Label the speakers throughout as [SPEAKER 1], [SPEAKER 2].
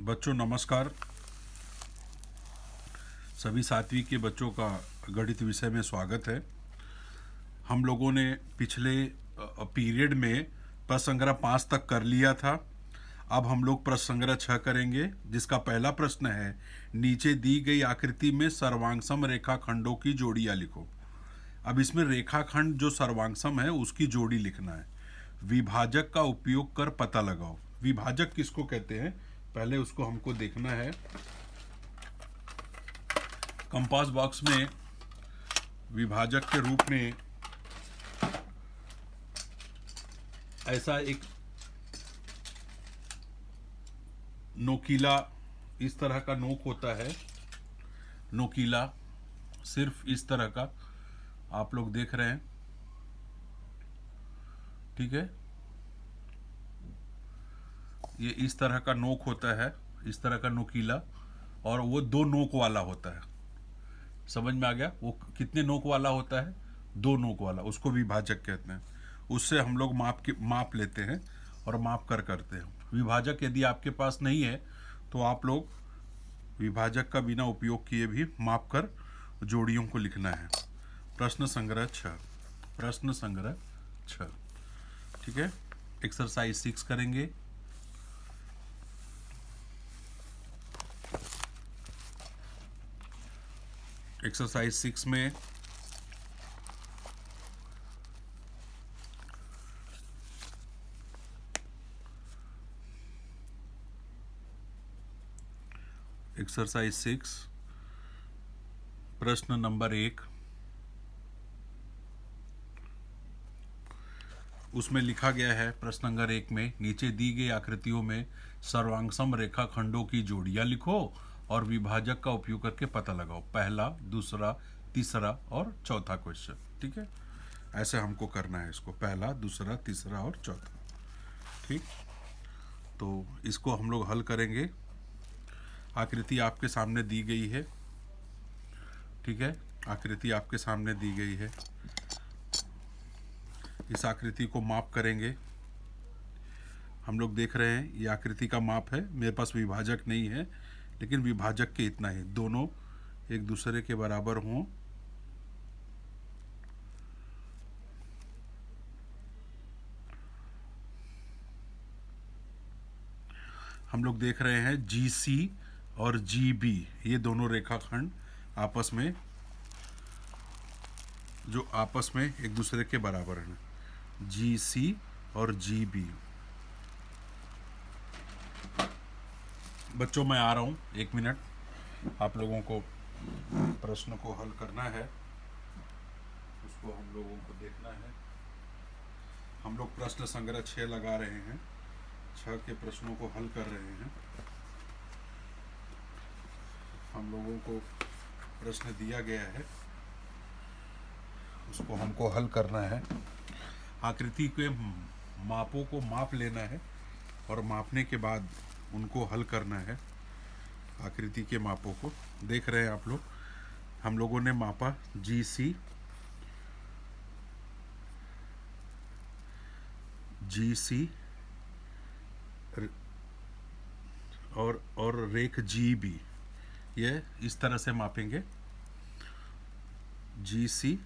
[SPEAKER 1] बच्चों नमस्कार। सभी सातवीं के बच्चों का गणित विषय में स्वागत है। हम लोगों ने पिछले पीरियड में प्रश्न संग्रह 5 तक कर लिया था। अब हम लोग प्रश्न संग्रह 6 करेंगे, जिसका पहला प्रश्न है, नीचे दी गई आकृति में सर्वांगसम रेखाखंडों की जोड़ियाँ लिखो। अब इसमें रेखाखंड जो सर्वांगसम है उसकी जोड़ी लिखना है। विभाजक का उपयोग कर पता लगाओ। विभाजक किसको कहते हैं, पहले उसको हमको देखना है। कंपास बॉक्स में विभाजक के रूप में ऐसा एक नोकीला इस तरह का नोक होता है। नोकीला सिर्फ इस तरह का आप लोग देख रहे हैं, ठीक है। ये इस तरह का नोक होता है, इस तरह का नोकीला, और वो दो नोक वाला होता है। समझ में आ गया? वो कितने नोक वाला होता है? दो नोक वाला, उसको विभाजक कहते हैं। उससे हम लोग माप लेते हैं और माप करते हैं। विभाजक यदि आपके पास नहीं है तो आप लोग विभाजक का बिना उपयोग किए भी माप कर जोड़ियों को लिखना है। प्रश्न संग्रह 6। प्रश्न संग्रह 6, ठीक है। एक्सरसाइज 6 करेंगे। एक्सरसाइज 6 में एक्सरसाइज 6 प्रश्न नंबर 1, उसमें लिखा गया है प्रश्न नंबर 1 में, नीचे दी गई आकृतियों में सर्वांगसम रेखाखंडों की जोड़ियां लिखो और विभाजक का उपयोग करके पता लगाओ। पहला, दूसरा, तीसरा और चौथा क्वेश्चन, ठीक है। ऐसे हमको करना है इसको, पहला, दूसरा, तीसरा और चौथा, ठीक। तो इसको हम लोग हल करेंगे। आकृति आपके सामने दी गई है, ठीक है। आकृति आपके सामने दी गई है। इस आकृति को माप करेंगे। हम लोग देख रहे हैं ये आकृति का माप है। मेरे पास विभाजक नहीं है, लेकिन विभाजक के इतना ही, दोनों एक दूसरे के बराबर हों। हम लोग देख रहे हैं GC और GB, ये दोनों रेखाखंड आपस में एक दूसरे के बराबर हैं। GC और GB। बच्चों मैं आ रहा हूँ, 1 मिनट। आप लोगों को प्रश्न को हल करना है, उसको हम लोगों को देखना है। हम लोग प्रश्न संग्रह 6 लगा रहे हैं, 6 के प्रश्नों को हल कर रहे हैं। हम लोगों को प्रश्न दिया गया है, उसको हमको हल करना है। आकृति के मापों को माप लेना है और मापने के बाद उनको हल करना है। आकृति के मापों को देख रहे हैं आप लोग। हम लोगों ने मापा GC, और रेख GB, ये इस तरह से मापेंगे। GC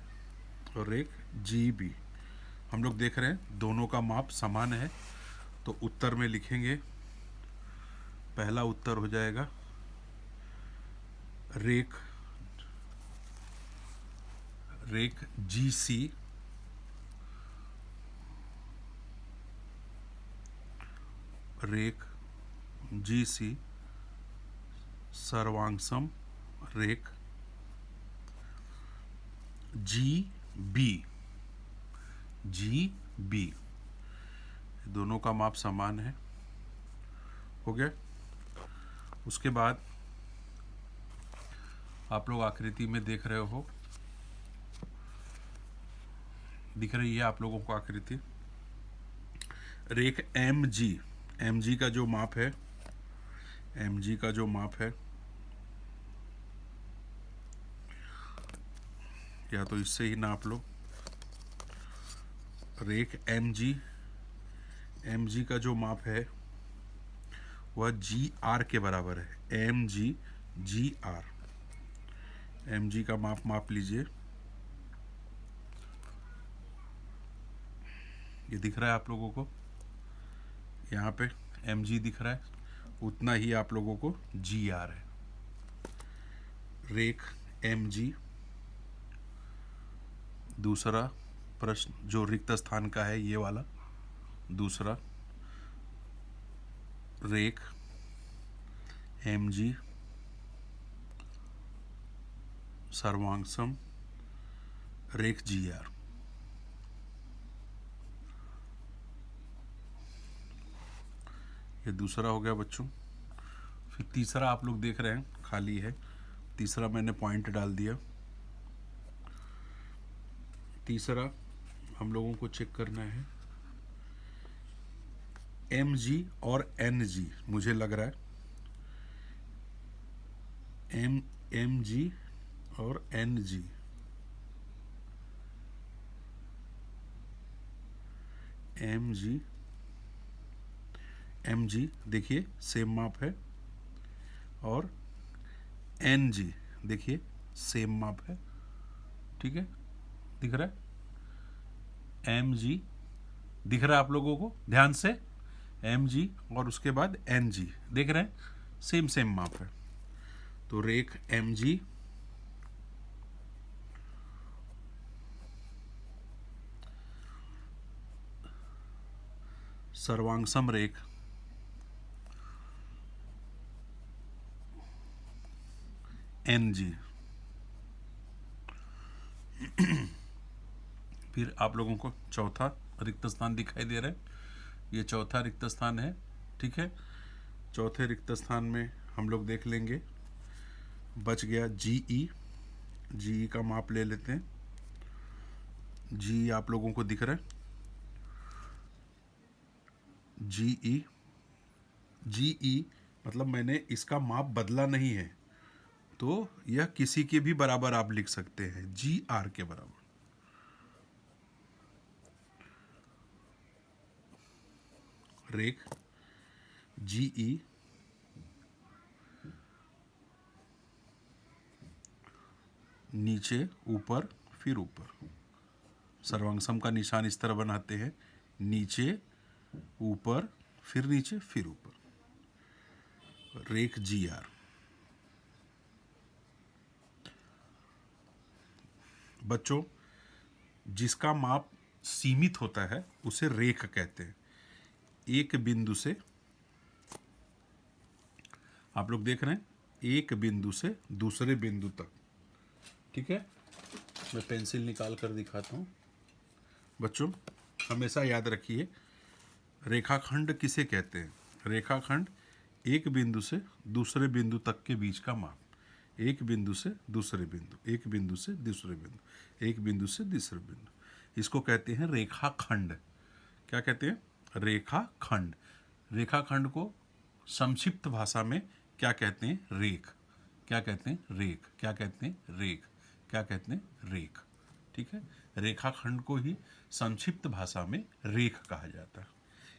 [SPEAKER 1] और रेख GB हम लोग देख रहे हैं दोनों का माप समान है, तो उत्तर में लिखेंगे। पहला उत्तर हो जाएगा रेख GC सर्वांगसम रेख GB, दोनों का माप समान है। हो गया। उसके बाद आप लोग आकृति में देख रहे हो, दिख रही है आप लोगों को आकृति। रेख MG का जो माप है, या तो इससे ही नाप लो। रेख MG का जो माप है वह जी आर के बराबर है। M G, G R. M G का माप लीजिए। ये दिख रहा है आप लोगों को, यहाँ पे एम जी दिख रहा है, उतना ही आप लोगों को जी आर है। रेख एम जी। दूसरा प्रश्न जो रिक्त स्थान का है, ये वाला दूसरा, रेख एम जी सर्वांगसम रेख जी आर। ये दूसरा हो गया बच्चों। फिर तीसरा आप लोग देख रहे हैं खाली है, तीसरा मैंने पॉइंट डाल दिया। तीसरा हम लोगों को चेक करना है एम जी और एन जी। मुझे लग रहा है एम जी और एन जी, एम जी देखिए सेम माप है, और एन जी देखिए सेम माप है। ठीक है, दिख रहा है एम जी, दिख रहा है आप लोगों को ध्यान से, एम जी और उसके बाद एन जी देख रहे हैं, सेम सेम माप है। तो रेख एम जी सर्वांगसम रेख एन जी। फिर आप लोगों को चौथा रिक्त स्थान दिखाई दे रहा है, ये चौथा रिक्त स्थान है। ठीक है, चौथे रिक्त स्थान में हम लोग देख लेंगे, बच गया जीई। जीई का माप ले लेते हैं। जी आप लोगों को दिख रहा है, जीई। जीई मतलब मैंने इसका माप बदला नहीं है, तो यह किसी के भी बराबर आप लिख सकते हैं, जी आर के बराबर। रेख जीई नीचे ऊपर फिर ऊपर, सर्वांगसम का निशान इस तरह बनाते हैं, नीचे ऊपर फिर नीचे फिर ऊपर, रेख जी आर। बच्चों जिसका माप सीमित होता है उसे रेख कहते हैं। एक बिंदु से आप लोग देख रहे हैं, एक बिंदु से दूसरे बिंदु तक। ठीक है, मैं पेंसिल निकाल कर दिखाता हूं। बच्चों हमेशा याद रखिए, रेखाखंड किसे कहते हैं? रेखाखंड एक बिंदु से दूसरे बिंदु तक के बीच का माप। एक बिंदु से दूसरे बिंदु, एक बिंदु से दूसरे बिंदु, एक बिंदु से तीसरे बिंदु, इसको कहते हैं रेखाखंड। क्या कहते हैं? रेखाखंड। रेखाखंड को संक्षिप्त भाषा में क्या कहते हैं? रेख। क्या कहते हैं? रेख। क्या कहते हैं? रेख। क्या कहते हैं? रेख। ठीक है, रेखाखंड को ही संक्षिप्त भाषा में रेख कहा जाता है।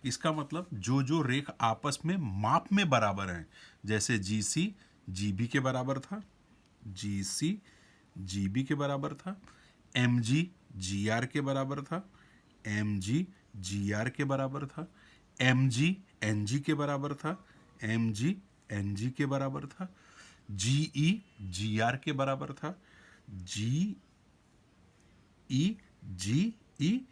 [SPEAKER 1] इसका मतलब जो जो रेख आपस में माप में बराबर हैं, जैसे जीसी जीबी के बराबर था, जीसी जीबी के बराबर था, एमजी जीआर के बराबर था, एमजी जीआर के बराबर था, एमजी एनजी के बराबर था, एमजी एनजी के बराबर था, जीई जीआर के बराबर था, जीई जीई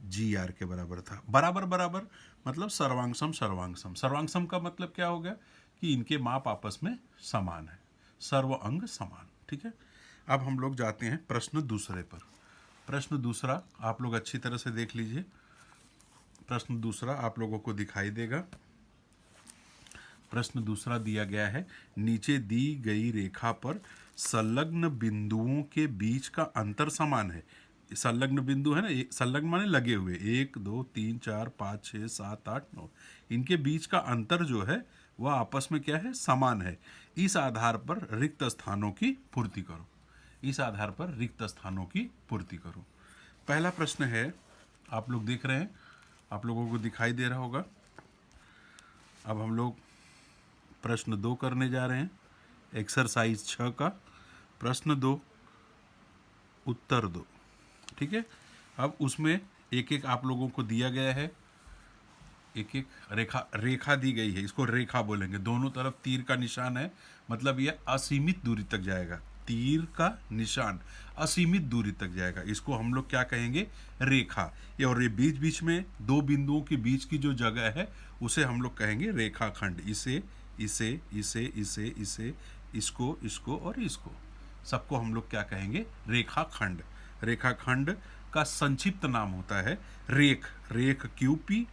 [SPEAKER 1] जीआर के बराबर था। बराबर बराबर मतलब सर्वांगसम सर्वांगसम। सर्वांगसम का मतलब क्या हो गया कि इनके माप आपस में समान है, सर्व अंग समान। ठीक है, अब हम लोग जाते हैं प्रश्न दूसरे पर। प्रश्न दूसरा आप लोग अच्छी तरह से देख लीजिए। प्रश्न दूसरा आप लोगों को दिखाई देगा। प्रश्न दूसरा दिया गया है, नीचे दी गई रेखा पर संलग्न बिंदुओं के बीच का अंतर समान है। संलग्न बिंदु है ना, संलग्न माने लगे हुए, 1 2 3 4 5 6 7 8 9, इनके बीच का अंतर जो है वह आपस में क्या है? समान है। इस आधार पर रिक्त स्थानों की पूर्ति करो। इस आधार पर रिक्त स्थानों की पूर्ति करो। पहला प्रश्न है, आप लोग देख रहे हैं, आप लोगों को दिखाई दे रहा होगा। अब हम लोग प्रश्न 2 करने जा रहे हैं, एक्सरसाइज 6 का प्रश्न 2 उत्तर 2। ठीक है, अब उसमें एक एक आप लोगों को दिया गया है, एक एक रेखा दी गई है, इसको रेखा बोलेंगे। दोनों तरफ तीर का निशान है, मतलब यह असीमित दूरी तक जाएगा। तीर का निशान असीमित दूरी तक जाएगा, इसको हम लोग क्या कहेंगे? रेखा। ये और ये बीच बीच में दो बिंदुओं के बीच की जो जगह है उसे हम लोग कहेंगे रेखाखंड। इसे इसे इसे इसे इसे इसको इसको और इसको सबको हम लोग क्या कहेंगे? रेखाखंड। रेखाखंड का संक्षिप्त नाम होता है रेख। रेख QP,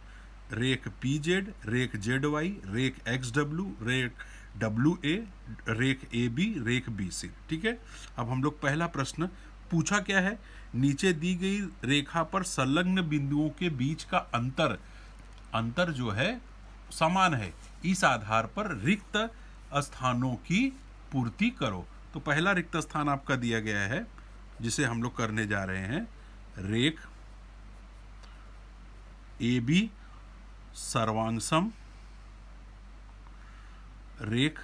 [SPEAKER 1] रेख PZ, रेख ZY, रेख XW, रेख WA, रेख AB, रेख BC। ठीक है, अब हम लोग पहला प्रश्न पूछा क्या है? नीचे दी गई रेखा पर संलग्न बिंदुओं के बीच का अंतर जो है समान है, इस आधार पर रिक्त स्थानों की पूर्ति करो। तो पहला रिक्त स्थान आपका दिया गया है जिसे हम लोग करने जा रहे हैं, रेख AB सर्वांगसम रेख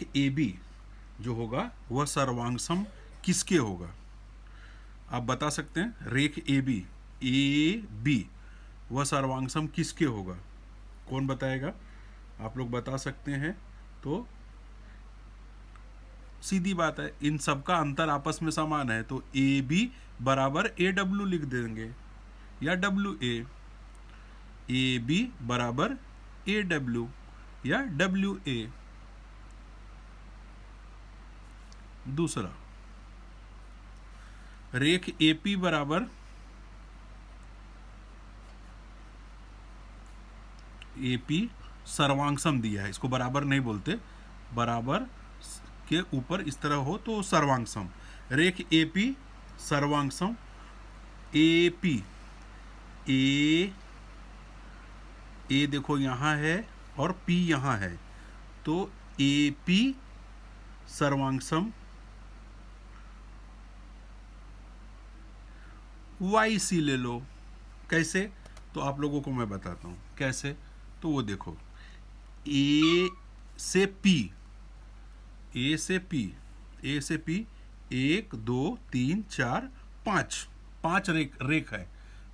[SPEAKER 1] AB जो होगा वह सर्वांगसम किसके होगा? आप बता सकते हैं। रेख AB वह सर्वांगसम किसके होगा? कौन बताएगा? आप लोग बता सकते हैं तो सीधी बात है, इन सब का अंतर आपस में समान है, तो AB बराबर AW लिख देंगे या WA। AB बराबर AW या WA। दूसरा, रेख AP बराबर AP सर्वांगसम दिया है, इसको बराबर नहीं बोलते, बराबर के ऊपर इस तरह हो तो सर्वांगसम। रेख AP सर्वांगसम AP A देखो यहाँ है और P यहाँ है, तो AP सर्वांगसम YC ले लो। कैसे? तो आप लोगों को मैं बताता हूँ कैसे। तो वो देखो, A से P 1 2 3 4 5 रेख है,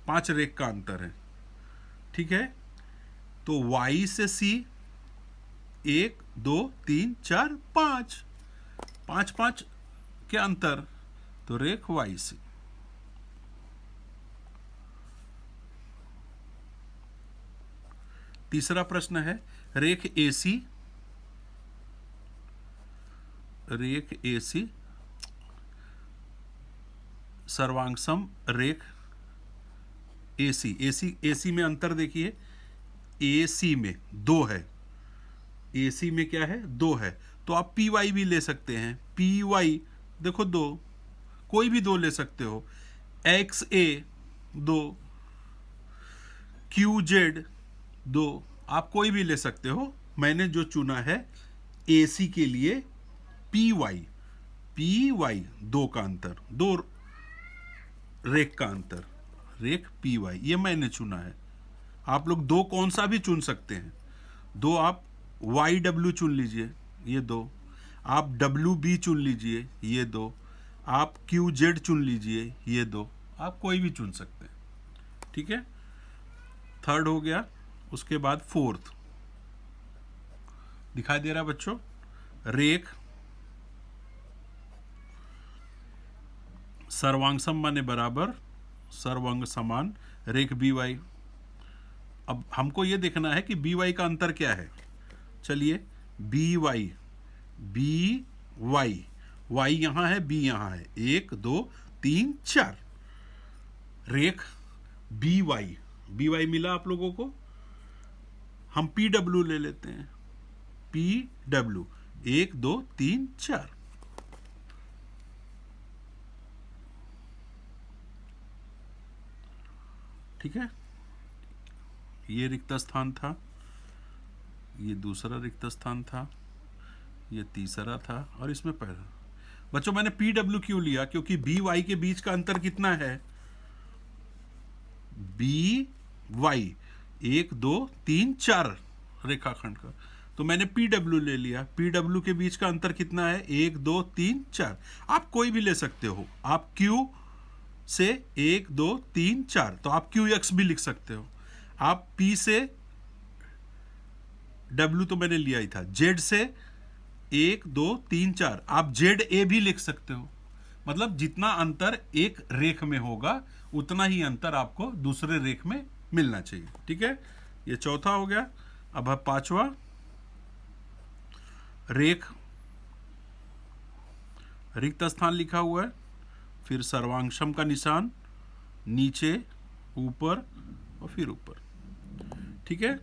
[SPEAKER 1] 5 रेख का अंतर है। ठीक है, तो Y से C 1 2 3 4 5 के अंतर, तो रेख YC। तीसरा प्रश्न है रेख AC सर्वांगसम रेख AC में अंतर देखिए, AC में 2 है, AC में क्या है? 2 है, तो आप PY भी ले सकते हैं। PY देखो 2, कोई भी 2 ले सकते हो। XA 2, QZ 2, आप कोई भी ले सकते हो। मैंने जो चुना है AC के लिए PY 2 का अंतर, 2 रेख का अंतर, रेख PY, ये मैंने चुना है। आप लोग 2 कौन सा भी चुन सकते हैं। 2 आप YW चुन लीजिए, ये 2, आप WB चुन लीजिए, ये 2, आप QZ चुन लीजिए, ये 2, आप कोई भी चुन सकते हैं। ठीक है, थर्ड हो गया। उसके बाद फोर्थ दिखाई दे रहा बच्चों, रेख सर्वांगसम माने बराबर, सर्वांग समान, रेख BY। अब हमको ये देखना है कि BY का अंतर क्या है। चलिए, BY Y यहाँ है, B यहाँ है, 1 2 3 4, रेख BY मिला आप लोगों को। हम PW ले लेते हैं, PW 1 2 3 4। ठीक है, ये रिक्त स्थान था, ये दूसरा रिक्त स्थान था, ये तीसरा था, और इसमें पहला। बच्चों मैंने PW क्यों लिया? क्योंकि BY के बीच का अंतर कितना है? BY 1 2 3 4 रेखाखंड का, तो मैंने PW ले लिया। PW के बीच का अंतर कितना है? 1 2 3 4। आप कोई भी ले सकते हो। आप Q से 1 2 3 4, तो आप QX भी लिख सकते हो। आप P से W तो मैंने लिया ही था। Z से 1 2 3 4, आप ZA भी लिख सकते हो। मतलब जितना अंतर एक रेख में होगा उतना ही अंतर आपको दूसरे रेख में मिलना चाहिए। ठीक है, ये चौथा हो गया। अब है पांचवा, रेख रिक्त स्थान लिखा हुआ है, फिर सर्वांशम का निशान, नीचे, ऊपर और फिर ऊपर। ठीक है,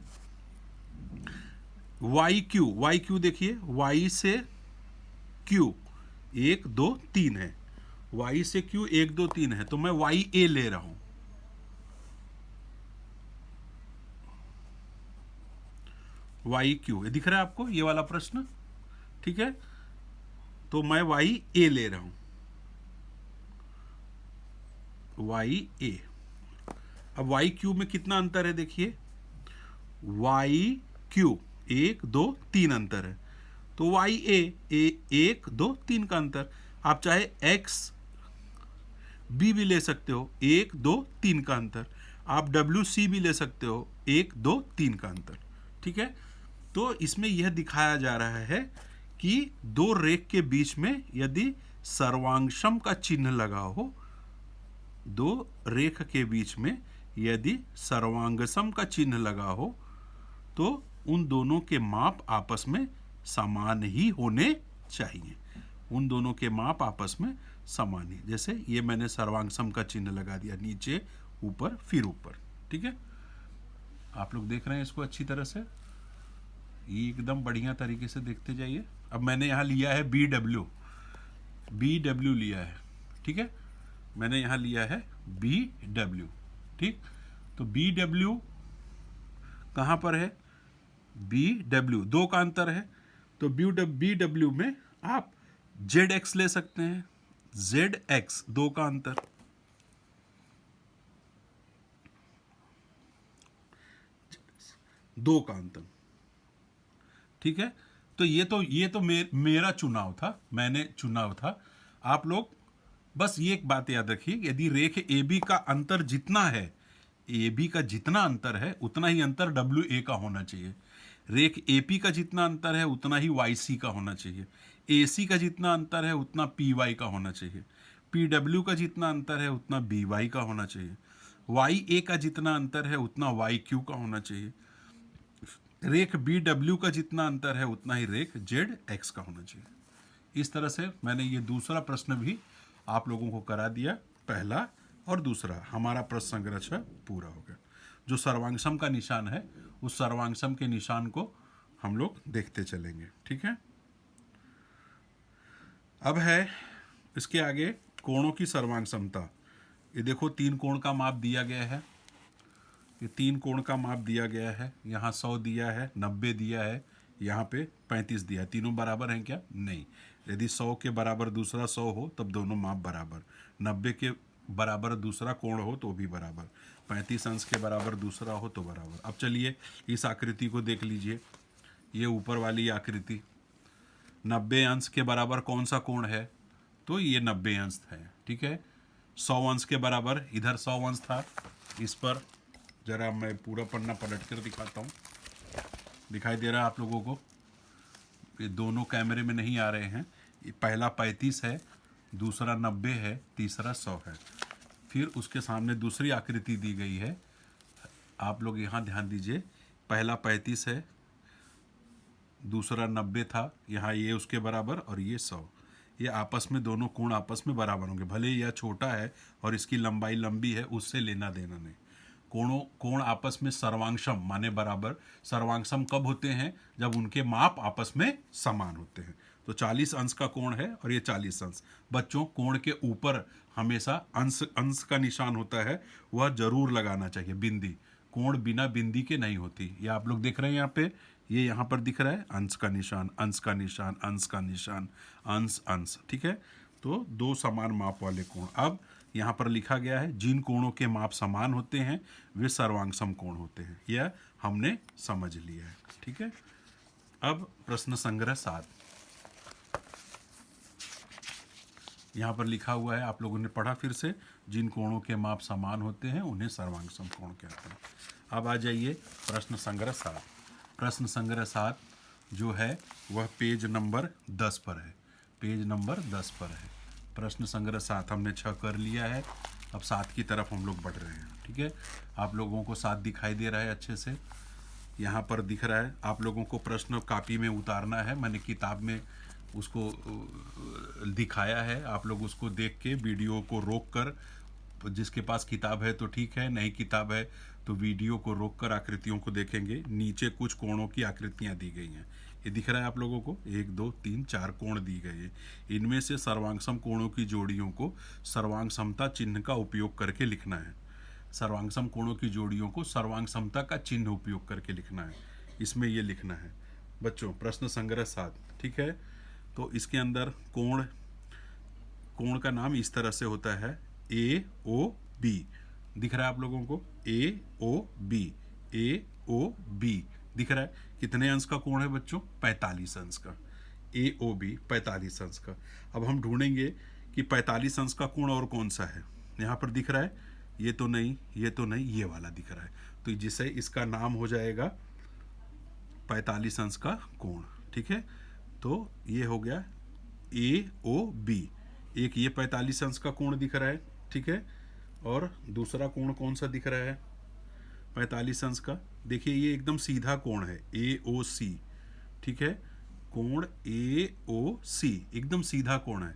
[SPEAKER 1] वाई क्यू देखिए, वाई से क्यू 1 2 3 है, वाई से क्यू 1 2 3 है, तो मैं वाई ए ले रहा हूं। वाई क्यू ये दिख रहा है आपको, ये वाला प्रश्न? ठीक है, तो मैं वाई ए ले रहा हूं, वाई ए। अब वाई क्यू में कितना अंतर है देखिए, वाई क्यू 1 2 3 अंतर है, तो वाई ए 1 2 3 का अंतर। आप चाहे एक्स बी भी ले सकते हो, 1 2 3 का अंतर। आप डब्ल्यू सी भी ले सकते हो, 1 2 3 का अंतर। ठीक है, तो इसमें यह दिखाया जा रहा है कि दो रेख के बीच में यदि सर्वांशम का चिन्ह लगा हो, दो रेख के बीच में यदि सर्वांगसम का चिन्ह लगा हो, तो उन दोनों के माप आपस में समान ही होने चाहिए। उन दोनों के माप आपस में समान ही, जैसे ये मैंने सर्वांगसम का चिन्ह लगा दिया, नीचे, ऊपर, फिर ऊपर। ठीक है, आप लोग देख रहे हैं इसको अच्छी तरह से, ये एकदम बढ़िया तरीके से देखते जाइए। अब मैंने यहाँ लिया है BW लिया है। ठीक है, मैंने यहाँ लिया है BW। ठीक, तो BW कहाँ पर है? BW 2 का अंतर है, तो BW में आप ZX ले सकते हैं, ZX 2 का अंतर, दो का अंतर। ठीक है, तो ये तो मेरा चुनाव था, मैंने चुनाव था। आप लोग बस ये एक बात याद रखिए, यदि रेख AB का अंतर जितना है, AB का जितना अंतर है उतना ही अंतर WA का होना चाहिए। रेख AP का जितना अंतर है उतना ही YC का होना चाहिए। AC का जितना अंतर है उतना PY का होना चाहिए। PW का जितना अंतर है उतना BY का होना चाहिए। YA का जितना अंतर है उतना YQ का होना चाहिए। रेख BW का जितना अंतर है उतना ही रेख ZX का होना चाहिए। इस तरह से मैंने ये दूसरा प्रश्न भी आप लोगों को करा दिया। पहला और दूसरा हमारा प्रश्न संग्रह पूरा हो गया। जो सर्वांगसम का निशान है, उस सर्वांगसम के निशान को हम लोग देखते चलेंगे। ठीक है, अब है इसके आगे कोणों की सर्वांगसमता। ये देखो 3 कोण का माप दिया गया है, ये 3 कोण का माप दिया गया है। यहाँ 100 दिया है, 90 दिया है, यहाँ पे 35 दिया है। तीनों बराबर हैं क्या? नहीं। यदि 100 के बराबर दूसरा 100 हो तब दोनों माप बराबर, 90 के बराबर दूसरा कोण हो तो भी बराबर, 35 अंश के बराबर दूसरा हो तो बराबर। अब चलिए इस आकृति को देख लीजिए, ये ऊपर वाली आकृति 90 अंश के बराबर कौन सा कोण है? तो ये 90 अंश है। ठीक है, 100 अंश के बराबर इधर 100 अंश था। इस पर जरा मैं पूरा पन्ना पलट कर दिखाता हूँ, दिखाई दे रहा है आप लोगों को? ये दोनों कैमरे में नहीं आ रहे हैं। ये पहला 35 है, दूसरा 90 है, तीसरा 100 है। फिर उसके सामने दूसरी आकृति दी गई है, आप लोग यहाँ ध्यान दीजिए। पहला 35 है, दूसरा 90 था, यहाँ ये उसके बराबर और ये 100। ये आपस में दोनों कोण आपस में बराबर होंगे, भले यह छोटा है और इसकी लंबाई लंबी है, उससे लेना देना नहीं। कोण आपस में सर्वांगसम माने बराबर। सर्वांगसम कब होते हैं? जब उनके माप आपस में समान होते हैं। तो 40 अंश का कोण है और ये 40 अंश। बच्चों, कोण के ऊपर हमेशा अंश का निशान होता है, वह जरूर लगाना चाहिए, बिंदी। कोण बिना बिंदी के नहीं होती। ये आप लोग देख रहे हैं यहाँ पे, ये यहाँ पर दिख रहा है अंश का निशान, अंश का निशान, अंश का निशान, अंश अंश। ठीक है, तो 2 समान माप वाले कोण। अब यहाँ पर लिखा गया है जिन कोणों के माप समान होते हैं वे सर्वांग समकोण होते हैं। यह हमने समझ लिया है। ठीक है, अब प्रश्न संग्रह 7 यहाँ पर लिखा हुआ है, आप लोगों ने पढ़ा फिर से, जिन कोणों के माप समान होते हैं उन्हें सर्वांग समकोण कहते हैं। अब आ जाइए प्रश्न संग्रह 7। प्रश्न संग्रह 7 जो है वह पेज नंबर 10 पर है। पेज नंबर 10 पर है। प्रश्न संग्रह 7 हमने 6 कर लिया है, अब 7 की तरफ हम लोग बढ़ रहे हैं। ठीक है, आप लोगों को 7 दिखाई दे रहा है अच्छे से, यहाँ पर दिख रहा है। आप लोगों को प्रश्न कॉपी में उतारना है, मैंने किताब में उसको दिखाया है, आप लोग उसको देख के वीडियो को रोक कर, जिसके पास किताब है तो ठीक है, नहीं किताब है तो वीडियो को रोक कर आकृतियों को देखेंगे। नीचे कुछ कोणों की आकृतियाँ दी गई हैं, ये दिख रहा है आप लोगों को, 1 2 3 4 कोण दी गई है। इनमें से सर्वांगसम कोणों की जोड़ियों को सर्वांग समता चिन्ह का उपयोग करके लिखना है। सर्वांगसम कोणों की जोड़ियों को सर्वांग समता का चिन्ह उपयोग करके लिखना है, इसमें ये लिखना है बच्चों। प्रश्न संग्रह 7, ठीक है। तो इसके अंदर कोण का नाम इस तरह से होता है AOB, दिख रहा है आप लोगों को, AOB दिख रहा है। कितने अंश का कोण है बच्चों? 45 अंश का। AOB 45 अंश का। अब हम ढूंढेंगे कि 45 अंश का कोण और कौन सा है। यहाँ पर दिख रहा है, ये तो नहीं, ये तो नहीं, ये वाला दिख रहा है, तो जिससे इसका नाम हो जाएगा 45 अंश का कोण। ठीक है, तो ये हो गया AOB। एक ये 45 अंश का कोण दिख रहा है, ठीक है, और दूसरा कोण कौन सा दिख रहा है 45 अंश का? देखिए ये एकदम सीधा कोण है AOC, ठीक है, कोण AOC एकदम सीधा कोण है।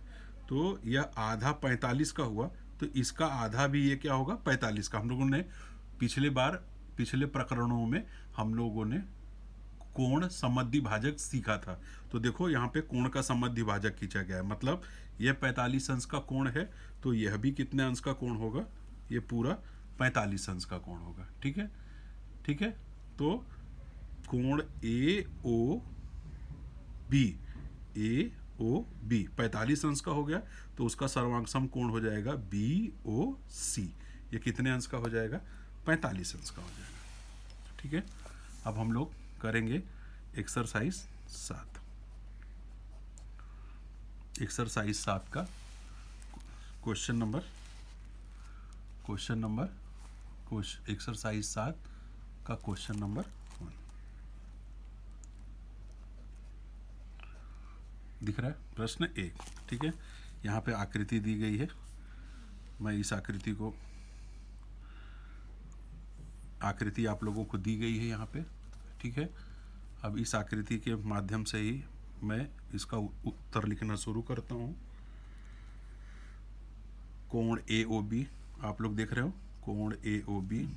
[SPEAKER 1] तो यह आधा 45 का हुआ, तो इसका आधा भी ये क्या होगा 45 का। हम लोगों ने पिछले प्रकरणों में हम लोगों ने कोण समद्वि भाजक सीखा था। तो देखो यहाँ पे कोण का समद्वि भाजक खींचा गया है, मतलब यह 45 अंश का कोण है, तो यह भी कितने अंश का कोण होगा? ये पूरा 45 अंश का कोण होगा। ठीक है, ठीक है। तो कोण AOB 45 अंश का हो गया, तो उसका सर्वांग सम कोण हो जाएगा BOC। ये कितने अंश का हो जाएगा? 45 अंश का हो जाएगा। ठीक है, अब हम लोग करेंगे एक्सरसाइज 7। एक्सरसाइज 7 का एक्सरसाइज 7 का क्वेश्चन नंबर 1 दिख रहा है। प्रश्न 1, ठीक है। यहाँ पे आकृति दी गई है, मैं इस आकृति आप लोगों को दी गई है यहाँ पे, ठीक है। अब इस आकृति के माध्यम से ही मैं इसका उत्तर लिखना शुरू करता हूँ। कोण AOB आप लोग देख रहे हो, कोण AOB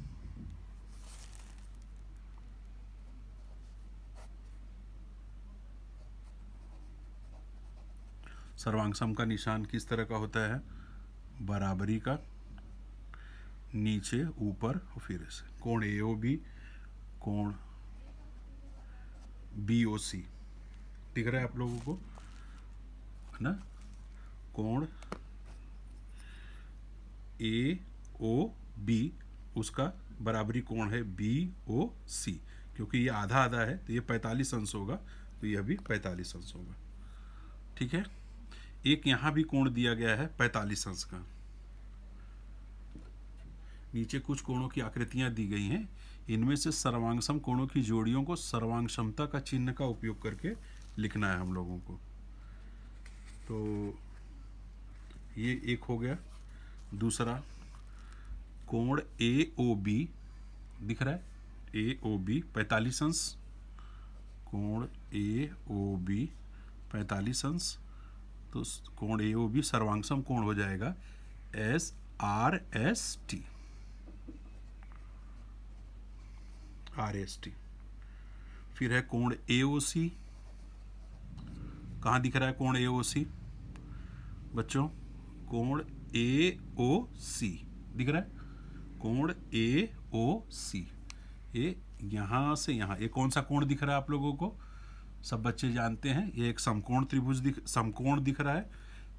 [SPEAKER 1] सर्वांगसम का निशान किस तरह का होता है? बराबरी का, नीचे ऊपर और फिर से। कोण AOB, कोण BOC दिख रहा है आप लोगों को, है ना। कोण AOB उसका बराबरी कोण है BOC, क्योंकि ये आधा आधा है तो ये 45 अंश होगा, तो यह भी 45 अंश होगा। ठीक है, एक यहाँ भी कोण दिया गया है 45 अंश का। नीचे कुछ कोणों की आकृतियां दी गई हैं, इनमें से सर्वांगसम कोणों की जोड़ियों को सर्वांग समता का चिन्ह का उपयोग करके लिखना है हम लोगों को। तो ये एक हो गया। दूसरा कोण AOB दिख रहा है, AOB 45 अंश, कोण AOB 45 अंश, तो कोण AOB सर्वांगसम कोण हो जाएगा RST। फिर है कोण AOC, कहाँ दिख रहा है कोण AOC बच्चों? कोण AOC दिख रहा है, कोण AOC, ये यहाँ से यहाँ, ये कौन सा कोण दिख रहा है आप लोगों को? सब बच्चे जानते हैं, ये एक समकोण दिख रहा है।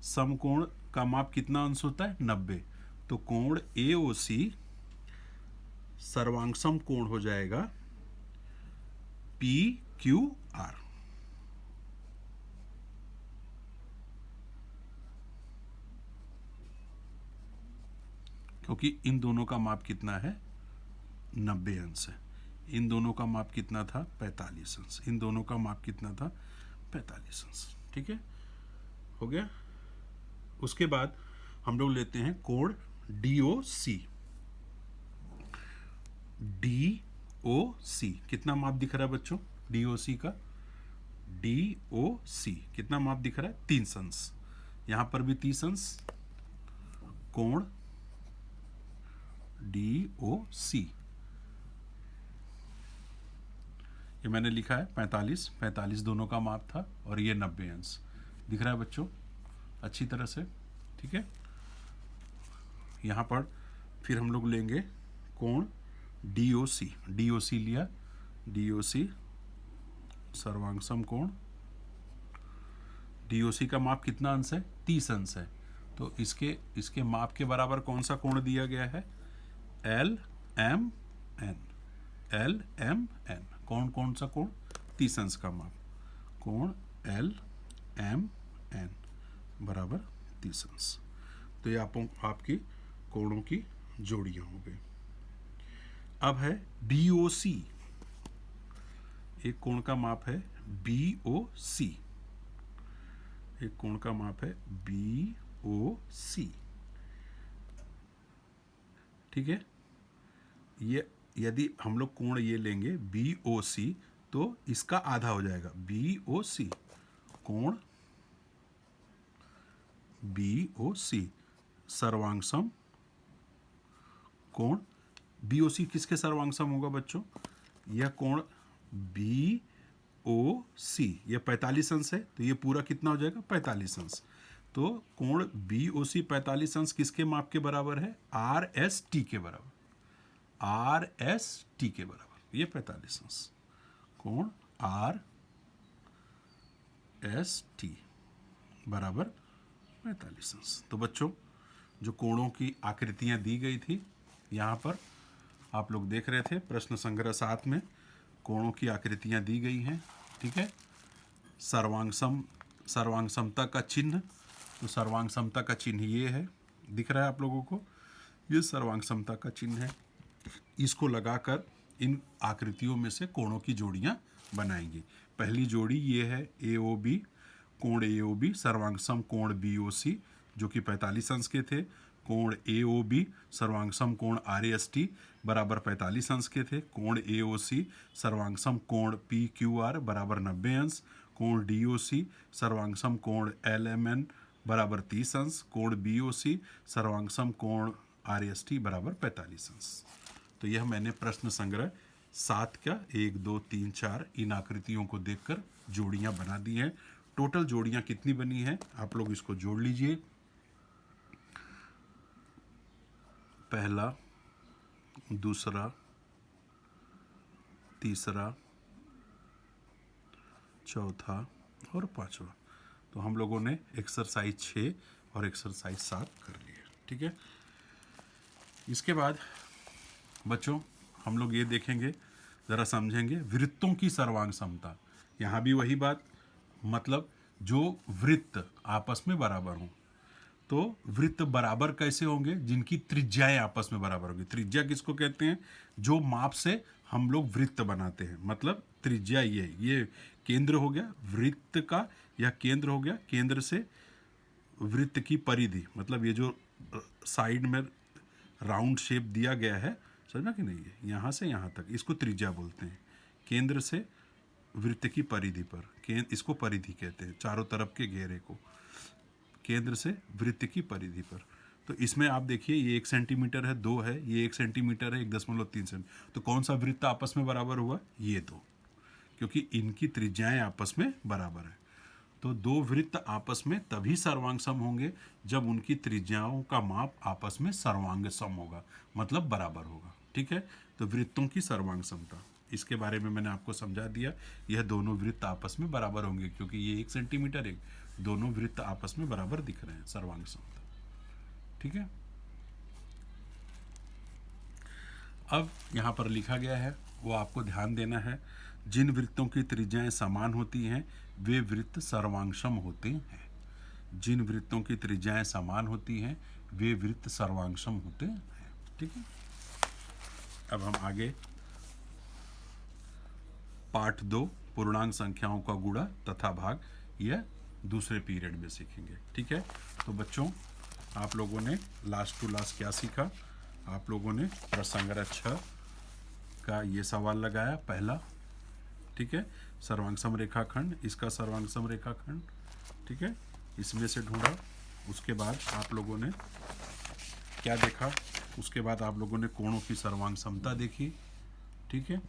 [SPEAKER 1] समकोण का माप कितना अंश होता है? 90। तो कोण AOC सर्वांगसम कोण हो जाएगा PQR। क्योंकि इन दोनों का माप कितना है 90 अंश है। इन दोनों का माप कितना था 45 अंश। इन दोनों का माप कितना था 45 अंश। ठीक है, हो गया। उसके बाद हम लोग लेते हैं कोण DOC। DOC कितना माप दिख रहा है बच्चों? DOC का DOC कितना माप दिख रहा है 30 अंश। यहां पर भी 30 अंश। कोण DOC ये मैंने लिखा है 45 दोनों का माप था और ये 90 अंश दिख रहा है बच्चों अच्छी तरह से। ठीक है, यहाँ पर फिर हम लोग लेंगे कोण DOC लिया। DOC सर्वांगसम कोण। DOC का माप कितना अंश है 30 अंश है। तो इसके माप के बराबर कौन सा कोण दिया गया है LMN। कौन सा कोण 30 अंश का माप कोण LMN बराबर 30 अंश। तो ये आपकी कोणों की जोड़ियां हो गई। अब है BOC। एक कोण का माप है BOC। एक कोण का माप है BOC। ठीक है, ये यदि हम लोग कोण ये लेंगे BOC तो इसका आधा हो जाएगा BOC। कोण BOC सर्वांगसम कोण। BOC किसके सर्वांगसम होगा बच्चों? यह कोण BOC यह 45 अंश है तो ये पूरा कितना हो जाएगा 45 अंश। तो कोण BOC 45 अंश किसके माप के बराबर है RST के बराबर। RST के बराबर ये 45 अंश कोण RST बराबर 45 अंश। तो बच्चों जो कोणों की आकृतियां दी गई थी यहाँ पर आप लोग देख रहे थे प्रश्न संग्रह 7 में कोणों की आकृतियां दी गई हैं। ठीक है, सर्वांगसमता का चिन्ह। तो सर्वांगसमता का चिन्ह ये है, दिख रहा है आप लोगों को, ये सर्वांगसमता का चिन्ह है। इसको लगाकर इन आकृतियों में से कोणों की जोड़ियां बनाएंगे। पहली जोड़ी ये है AOB कोण AOB सर्वांगसम कोण BOC जो कि 45 अंश के थे। कोण AOB सर्वांगसम कोण RST बराबर 45 अंश के थे। कोण AOC सर्वांगसम कोण PQR बराबर 90 अंश। कोण DOC सर्वांगसम कोण LMN बराबर 30 अंश। कोण BOC सर्वांगसम कोण RST बराबर 45 अंश। तो यह मैंने प्रश्न संग्रह 7 का 1 2 3 4 इन आकृतियों को देखकर जोड़ियां बना दी हैं। टोटल जोड़ियां कितनी बनी हैं आप लोग इसको जोड़ लीजिए। पहला, दूसरा, तीसरा, चौथा और पांचवा। तो हम लोगों ने एक्सरसाइज 6 और एक्सरसाइज 7 कर लिए। ठीक है, इसके बाद बच्चों हम लोग ये देखेंगे, ज़रा समझेंगे वृत्तों की सर्वांग समता। यहाँ भी वही बात, मतलब जो वृत्त आपस में बराबर हों। तो वृत्त बराबर कैसे होंगे? जिनकी त्रिज्याएं आपस में बराबर होंगी। त्रिज्या किसको कहते हैं? जो माप से हम लोग वृत्त बनाते हैं। मतलब त्रिज्या ये केंद्र हो गया वृत्त का, यह केंद्र हो गया। केंद्र से वृत्त की परिधि, मतलब ये जो साइड में राउंड शेप दिया गया है, समझना कि नहीं है, यहाँ से यहाँ तक, इसको त्रिज्या बोलते हैं। केंद्र से वृत्त की परिधि पर, इसको परिधि कहते हैं, चारों तरफ के घेरे को, केंद्र से वृत्त की परिधि पर। तो इसमें आप देखिए ये 1 सेंटीमीटर है, 2 है, ये 1 सेंटीमीटर है, 1.3 सेंटीमीटर। तो कौन सा वृत्त आपस में बराबर हुआ? ये दो, क्योंकि इनकी त्रिज्याएं आपस में बराबर है। तो दो वृत्त आपस में तभी सर्वांग सम होंगे जब उनकी त्रिज्याओं का माप आपस में सर्वांग सम होगा, मतलब बराबर होगा। ठीक है, तो वृत्तों की सर्वांग समता, इसके बारे में मैंने आपको समझा दिया। यह दोनों वृत्त आपस में बराबर होंगे, क्योंकि ये 1 सेंटीमीटर है, दोनों वृत्त आपस में बराबर दिख रहे हैं, सर्वांग समता। ठीक है, अब यहाँ पर लिखा गया है वो आपको ध्यान देना है। जिन वृत्तों की त्रिज्याएं समान होती हैं वे वृत्त सर्वांगसम होते हैं। जिन वृत्तों की त्रिज्याएं समान होती हैं वे वृत्त सर्वांगसम होते हैं। ठीक है, अब हम आगे पाठ 2 पूर्णांक संख्याओं का गुणा तथा भाग यह दूसरे पीरियड में सीखेंगे। ठीक है, तो बच्चों आप लोगों ने लास्ट टू लास्ट क्या सीखा? आप लोगों ने प्रसंग 6 का ये सवाल लगाया पहला। ठीक है, सर्वांगसम रेखाखंड, इसका सर्वांगसम रेखाखंड, ठीक है, इसमें से ढूंढा। उसके बाद आप लोगों ने क्या देखा? उसके बाद आप लोगों ने कोणों की सर्वांग समता देखी। ठीक है,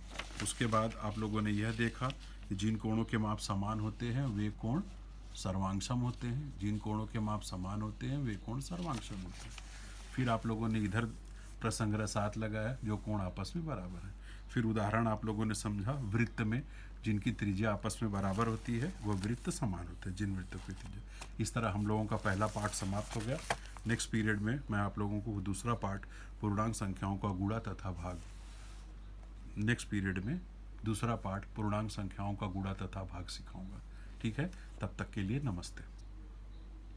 [SPEAKER 1] उसके बाद आप लोगों ने यह देखा कि जिन कोणों के माप समान होते हैं वे कोण सर्वांगसम होते हैं, जिन कोणों के माप समान होते हैं वे कोण सर्वांगसम होते हैं। फिर आप लोगों ने इधर प्रसंग 7 लगाया जो कोण आपस में बराबर है। फिर उदाहरण आप लोगों ने समझा, वृत्त में जिनकी त्रिज्या आपस में बराबर होती है वह वृत्त समान होते हैं, जिन वृत्तों की त्रिज्या। इस तरह हम लोगों का पहला पार्ट समाप्त हो गया। नेक्स्ट पीरियड में मैं आप लोगों को दूसरा पार्ट पूर्णांक संख्याओं का गुणा तथा भाग, नेक्स्ट पीरियड में दूसरा पार्ट पूर्णांक संख्याओं का गुणा तथा भाग सिखाऊंगा। ठीक है, तब तक के लिए नमस्ते।